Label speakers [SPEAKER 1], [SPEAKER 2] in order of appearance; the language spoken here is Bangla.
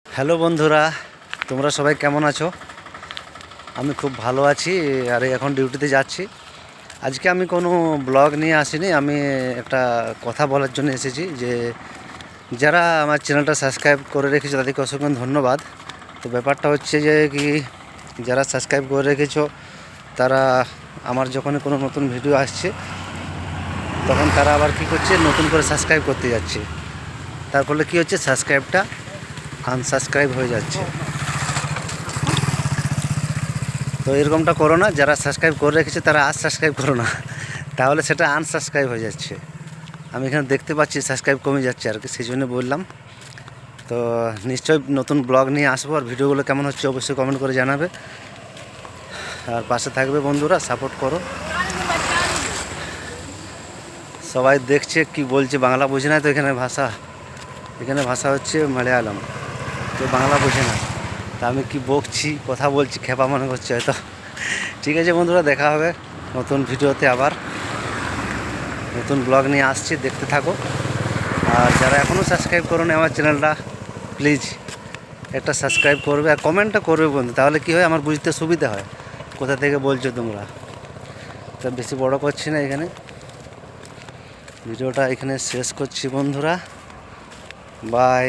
[SPEAKER 1] হ্যালো বন্ধুরা, তোমরা সবাই কেমন আছো? আমি খুব ভালো আছি। আর এখন ডিউটিতে যাচ্ছি। আজকে আমি কোনো ব্লগ নিয়ে আসিনি, আমি একটা কথা বলার জন্য এসেছি যে যারা আমার চ্যানেলটা সাবস্ক্রাইব করে রেখেছো তাদেরকে অসংখ্য ধন্যবাদ। তো ব্যাপারটা হচ্ছে যে কি, যারা সাবস্ক্রাইব করে রেখেছো তারা আমার যখন কোনো নতুন ভিডিও আসছে তখন তারা আবার কী করছে, নতুন করে সাবস্ক্রাইব করতে যাচ্ছে। তার ফলে কী হচ্ছে, সাবস্ক্রাইবটা আনসাবস্ক্রাইব হয়ে যাচ্ছে। তো এরকমটা করো না, যারা সাবস্ক্রাইব করে রেখেছে তারা আজ সাবস্ক্রাইব করো না, তাহলে সেটা আনসাবস্ক্রাইব হয়ে যাচ্ছে। আমি এখানে দেখতে পাচ্ছি সাবস্ক্রাইব কমে যাচ্ছে আর কি, সেই জন্য বললাম। তো নিশ্চয়ই নতুন ব্লগ নিয়ে আসবো, আর ভিডিওগুলো কেমন হচ্ছে অবশ্যই কমেন্ট করে জানাবে, আর পাশে থাকবে বন্ধুরা, সাপোর্ট করো। সবাই দেখছে কি বলছে, বাংলা বোঝে না তো এখানে ভাষা হচ্ছে মালয়ালম, তো বাংলা বোঝে না। তা আমি কি বকছি, কথা বলছি, খেপা মনে করছে হয়তো। ঠিক আছে বন্ধুরা, দেখা হবে নতুন ভিডিওতে, আবার নতুন ব্লগ নিয়ে আসছি, দেখতে থাকো। আর যারা এখনও সাবস্ক্রাইব করোনি আমার চ্যানেলটা, প্লিজ একটা সাবস্ক্রাইব করবে আর কমেন্টটা করবে বন্ধু, তাহলে কি হয় আমার বুঝতে সুবিধা হয় কোথা থেকে বলছো তোমরা। তো বেশি বড় করছি না, এখানে ভিডিওটা এখানে শেষ করছি বন্ধুরা, বাই।